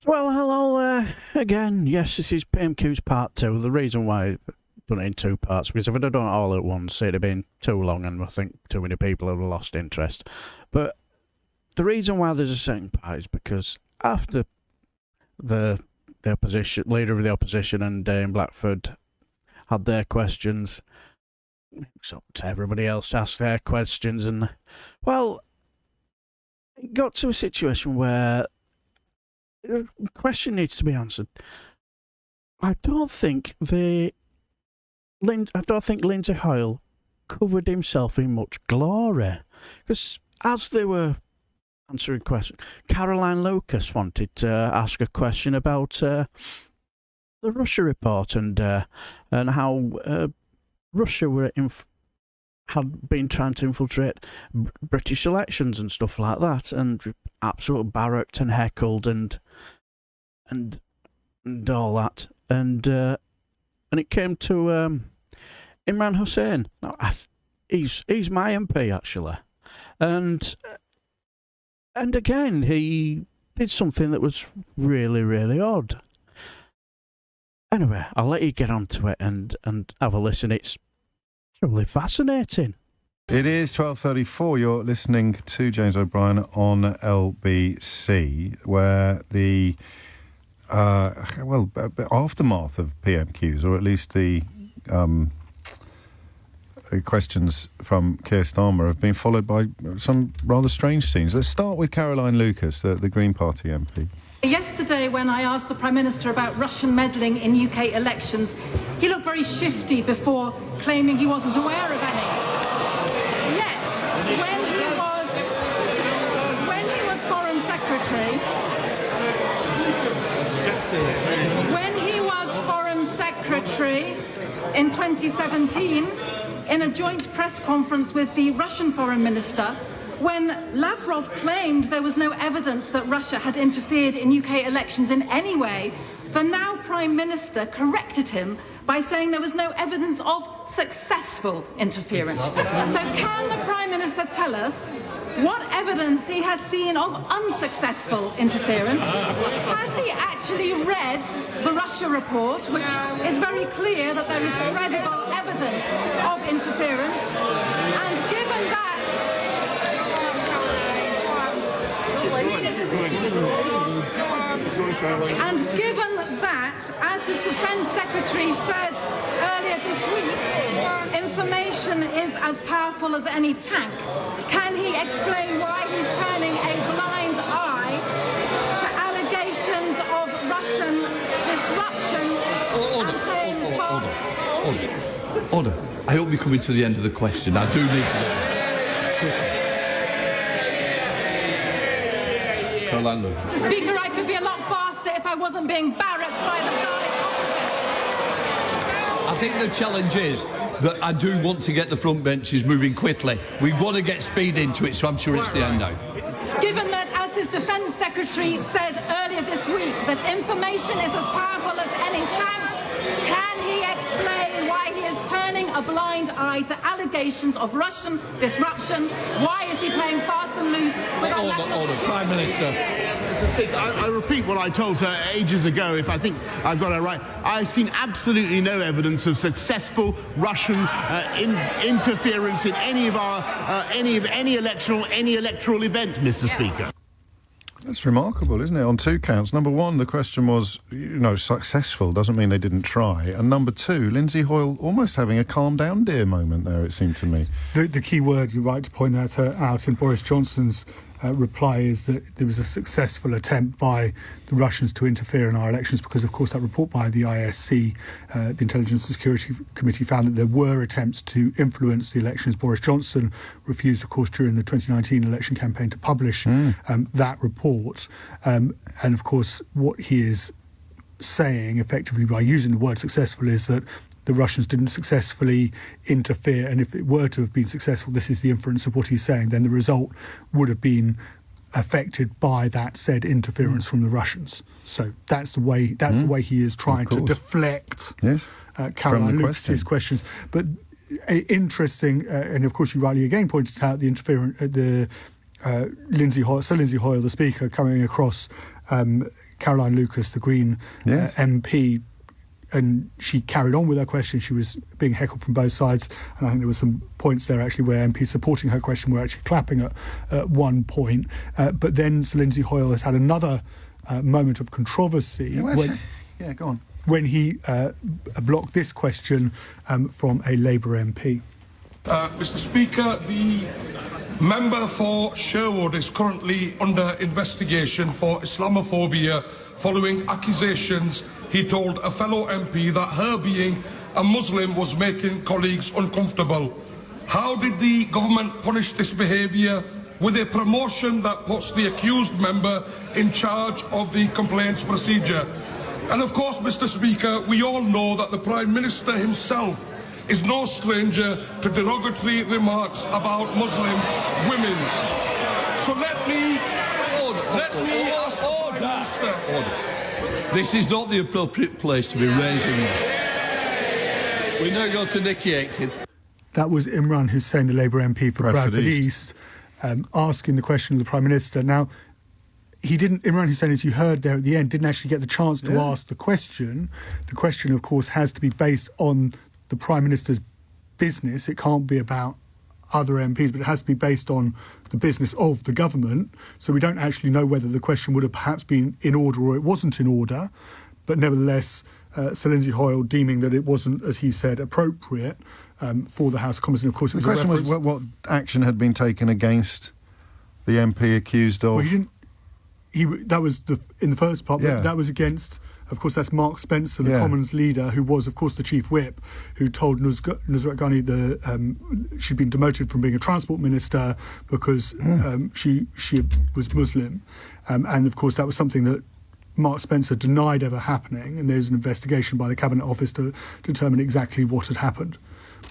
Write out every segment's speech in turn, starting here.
Well, hello again. Yes, this is PMQ's part 2. The reason why I've done it in 2 parts, because if I'd have done it all at once, it'd have been too long and I think too many people would have lost interest. But the reason why there's a second part is because after the opposition, leader of the opposition and Dame Blackford had their questions, so everybody else asked their questions, and, well, it got to a situation where the question needs to be answered. I don't think Lindsay Hoyle covered himself in much glory, because as they were answering questions, Caroline Lucas wanted to ask a question about the Russia report and how Russia had been trying to infiltrate British elections and stuff like that, and absolutely barracked and heckled and all that, and it came to Imran Hussain. Now, he's my MP actually, and again he did something that was really, really odd. Anyway, I'll let you get onto it and have a listen. It's really fascinating. It is 12:34. You're listening to James O'Brien on LBC, where the aftermath of PMQs, or at least the questions from Keir Starmer, have been followed by some rather strange scenes. Let's start with Caroline Lucas, the Green Party MP. Yesterday, when I asked the Prime Minister about Russian meddling in UK elections, he looked very shifty before claiming he wasn't aware of any. Yet, when he was Foreign Secretary in 2017, in a joint press conference with the Russian Foreign Minister, when Lavrov claimed there was no evidence that Russia had interfered in UK elections in any way, the now Prime Minister corrected him by saying there was no evidence of successful interference. So can the Prime Minister tell us what evidence he has seen of unsuccessful interference? Has he actually read the Russia report, which is very clear that there is credible evidence of interference? And given that, as his Defence Secretary said earlier this week, information is as powerful as any tank. Can he explain why he's turning a blind eye to allegations of Russian disruption and playing false? Order. I hope you're coming to the end of the question. I do need to... Caroline Lucas. Speaker, I could be a lot faster if I wasn't being barracked by the side opposite. I think the challenge is that I do want to get the front benches moving quickly. We want to get speed into it, so I'm sure it's the end now. Given that, as his Defence Secretary said earlier this week, that information is as powerful as any tank, can he explain why he is turning a blind eye to allegations of Russian disruption? Why is he playing fast and loose with our national security? Prime Minister. Mr. Speaker, I repeat what I told her ages ago, if I think I've got it right. I've seen absolutely no evidence of successful Russian interference in any electoral event, Mr. Speaker. That's remarkable, isn't it? On 2 counts. Number 1, the question was, successful doesn't mean they didn't try. And number 2, Lindsay Hoyle almost having a calm down dear moment there, it seemed to me. The key word, you're right to point that out in Boris Johnson's reply, is that there was a successful attempt by the Russians to interfere in our elections, because, of course, that report by the ISC, the Intelligence and Security Committee, found that there were attempts to influence the elections. Boris Johnson refused, of course, during the 2019 election campaign to publish that report. And, of course, what he is saying, effectively, by using the word successful, is that the Russians didn't successfully interfere, and if it were to have been successful, this is the inference of what he's saying, then the result would have been affected by that said interference from the Russians. So that's the way he is trying to deflect Caroline Lucas's questions. But interesting, and of course you rightly again pointed out the interference, Lindsay Hoyle, the Speaker, coming across Caroline Lucas, the Green Yes. MP, and she carried on with her question. She was being heckled from both sides, and I think there were some points there actually where MPs supporting her question were actually clapping at one point. But then Sir Lindsay Hoyle has had another moment of controversy Go on. when he blocked this question from a Labour MP. Mr. Speaker, the member for Sherwood is currently under investigation for Islamophobia following accusations he told a fellow MP that her being a Muslim was making colleagues uncomfortable. How did the government punish this behaviour? With a promotion that puts the accused member in charge of the complaints procedure. And of course, Mr. Speaker, we all know that the Prime Minister himself is no stranger to derogatory remarks about Muslim women. So let me ask the Prime Minister. This is not the appropriate place to be raising this. We now go to Nicky Aitken. That was Imran Hussain, the Labour MP for Bradford East, asking the question of the Prime Minister. Now, Imran Hussain, as you heard there at the end, didn't actually get the chance to ask the question. The question, of course, has to be based on the Prime Minister's business. It can't be about other MPs, but it has to be based on the business of the government. So we don't actually know whether the question would have perhaps been in order or it wasn't in order. But nevertheless, Sir Lindsay Hoyle deeming that it wasn't, as he said, appropriate for the House of Commons. And of course, The question was what action had been taken against the MP accused of... Well, that was in the first part, but that was against, of course, that's Mark Spencer, the Commons leader, who was, of course, the chief whip, who told Nusrat Ghani she'd been demoted from being a transport minister because she was Muslim. And, of course, that was something that Mark Spencer denied ever happening, and there's an investigation by the Cabinet Office to determine exactly what had happened.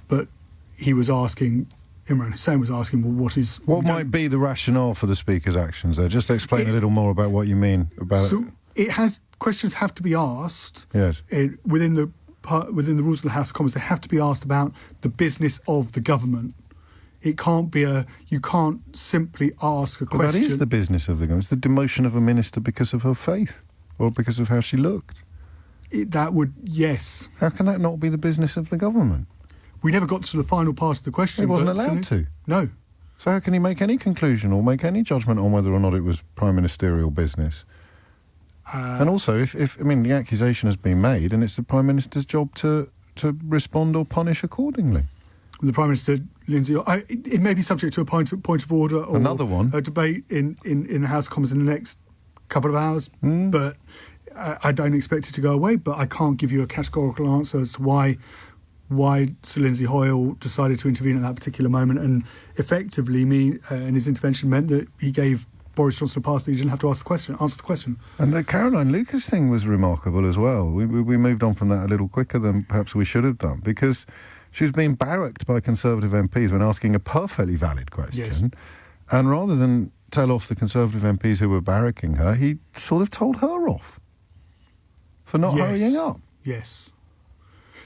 But he was asking... Imran Hussain was asking, well, what might be the rationale for the Speaker's actions there? Just explain a little more about what you mean about it. Questions have to be asked. Yes. Within the rules of the House of Commons, they have to be asked about the business of the government. It can't be you can't simply ask a question. But that is the business of the government. It's the demotion of a minister because of her faith or because of how she looked. Yes. How can that not be the business of the government? We never got to the final part of the question. He wasn't allowed to. No. So how can he make any conclusion or make any judgment on whether or not it was prime ministerial business? And also, if the accusation has been made, and it's the Prime Minister's job to respond or punish accordingly. The Prime Minister, Lindsay, it may be subject to a point of order or another one, a debate in the House of Commons in the next couple of hours, but I don't expect it to go away. But I can't give you a categorical answer as to why Sir Lindsay Hoyle decided to intervene at that particular moment, and effectively and his intervention meant that he gave Boris Johnson a pass that he didn't have to answer the question. And the Caroline Lucas thing was remarkable as well. We moved on from that a little quicker than perhaps we should have done, because she was being barracked by Conservative MPs when asking a perfectly valid question. Yes. And rather than tell off the Conservative MPs who were barracking her, he sort of told her off for not hurrying up. Yes.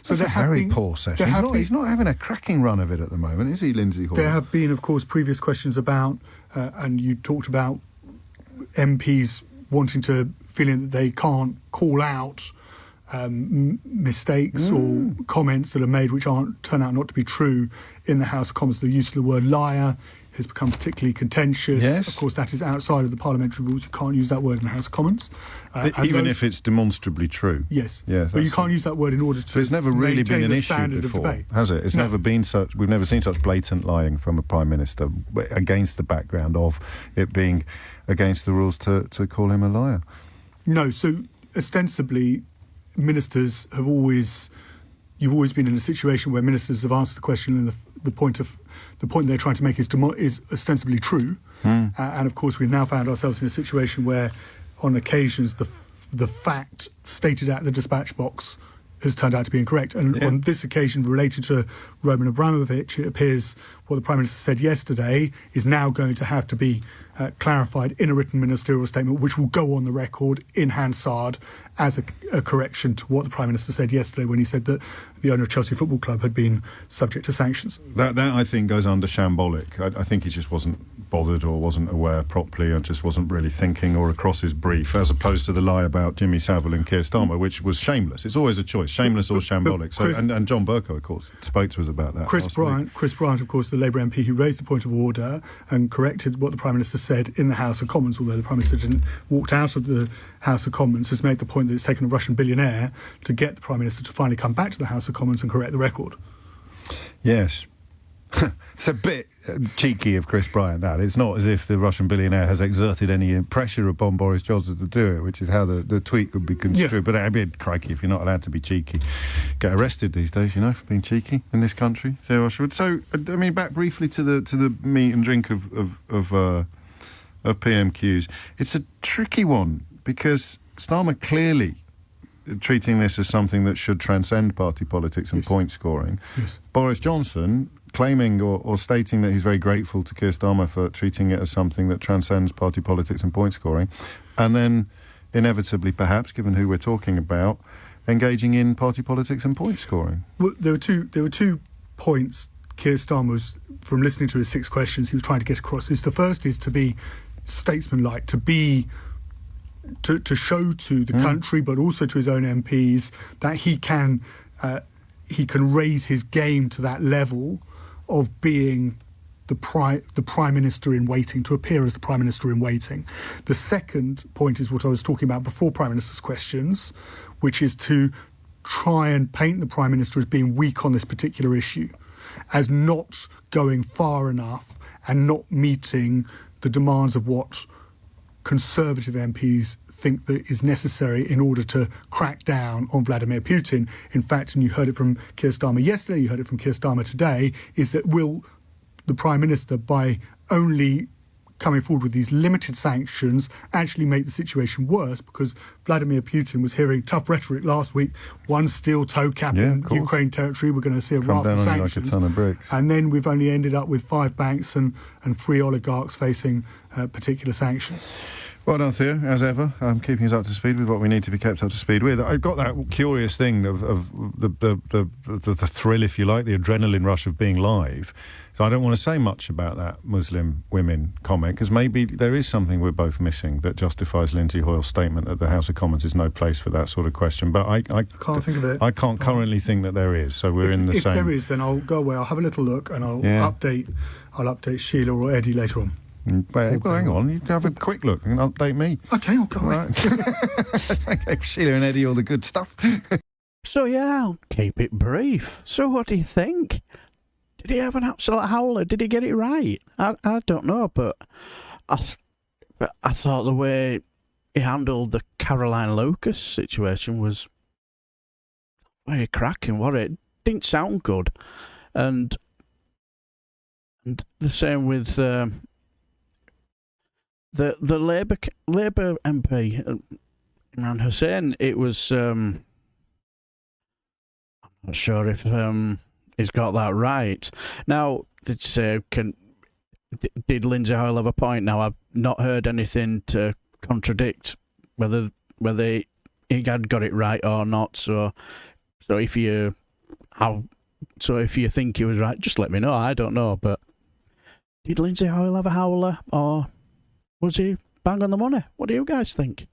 So that's a very poor session. He's not having a cracking run of it at the moment, is he, Lindsay Hoyle? There have been, of course, previous questions about, and you talked about MPs feeling that they can't call out mistakes or comments that are made which turn out not to be true in the House of Commons. The use of the word liar has become particularly contentious. Yes. Of course, that is outside of the parliamentary rules. You can't use that word in the House of Commons. Even if it's demonstrably true. Yes. Yes, but you can't use that word in order to So it's never really been an issue before, has it? It's never been such... We've never seen such blatant lying from a Prime Minister against the background of it being against the rules to call him a liar. No, so ostensibly, ministers have always... You've always been in a situation where ministers have answered the question and the point they're trying to make is ostensibly true. And of course, we've now found ourselves in a situation where, on occasions, the fact stated at the dispatch box has turned out to be incorrect. And on this occasion, related to Roman Abramovich, it appears what the Prime Minister said yesterday is now going to have to be clarified in a written ministerial statement, which will go on the record in Hansard as a correction to what the Prime Minister said yesterday when he said that the owner of Chelsea Football Club had been subject to sanctions. That I think, goes under shambolic. I think he just wasn't bothered or wasn't aware properly and just wasn't really thinking or across his brief, as opposed to the lie about Jimmy Savile and Keir Starmer, which was shameless. It's always a choice, shameless or shambolic. And John Bercow, of course, spoke to us about that. Chris Bryant, of course, the Labour MP who raised the point of order and corrected what the Prime Minister said in the House of Commons, although the Prime Minister didn't walk out of the House of Commons, has made the point that it's taken a Russian billionaire to get the Prime Minister to finally come back to the House of Commons and correct the record. Yes. It's a bit cheeky of Chris Bryant, that. It's not as if the Russian billionaire has exerted any pressure upon Boris Johnson to do it, which is how the tweet could be construed. Yeah. But I mean, crikey, if you're not allowed to be cheeky, get arrested these days, you know, for being cheeky in this country. So, I mean, back briefly to the meat and drink of PMQs. It's a tricky one because Starmer clearly treating this as something that should transcend party politics and point scoring. Yes. Boris Johnson claiming or stating that he's very grateful to Keir Starmer for treating it as something that transcends party politics and point scoring, and then inevitably, perhaps, given who we're talking about, engaging in party politics and point scoring. Well, there were two points Keir Starmer was, from listening to his 6 questions, he was trying to get across. The first is to be statesmanlike, to show to the country, but also to his own MPs, that he can raise his game to that level of being the Prime Minister in waiting, to appear as the Prime Minister in waiting. The second point is what I was talking about before Prime Minister's questions, which is to try and paint the Prime Minister as being weak on this particular issue, as not going far enough and not meeting the demands of what Conservative MPs think that is necessary in order to crack down on Vladimir Putin. In fact, and you heard it from Keir Starmer yesterday, you heard it from Keir Starmer today, is that will the Prime Minister, by only coming forward with these limited sanctions, actually make the situation worse? Because Vladimir Putin was hearing tough rhetoric last week. One steel toe cap in Ukraine territory. We're going to see a raft of sanctions. Like a ton of bricks. And then we've only ended up with 5 banks and 3 oligarchs facing particular sanctions. Well done, Theo, as ever. Keeping us up to speed with what we need to be kept up to speed with. I've got that curious thing of the thrill, if you like, the adrenaline rush of being live. So I don't want to say much about that Muslim women comment, because maybe there is something we're both missing that justifies Lindsay Hoyle's statement that the House of Commons is no place for that sort of question. But I can't think of it. I can't currently think that there is. So we're in the same. If there is, then I'll go away. I'll have a little look and I'll update Sheila or Eddie later on. Well, hang on. You can have a quick look and update me. Okay, I'll go away. Okay, Sheila and Eddie, all the good stuff. So, yeah, I'll keep it brief. So what do you think? Did he have an absolute howler? Did he get it right? I don't know, but I thought the way he handled the Caroline Lucas situation was very cracking, wasn't it? Didn't sound good. And the same with the Labour MP, Imran Hussain. It was I'm not sure if he's got that right. Now, did Lindsay Hoyle have a point? Now, I've not heard anything to contradict whether he had got it right or not. So if you think he was right, just let me know. I don't know, but did Lindsay Hoyle have a howler, or was he bang on the money? What do you guys think?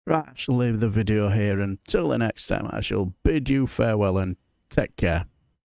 Right, I shall leave the video here. Until the next time, I shall bid you farewell and take care.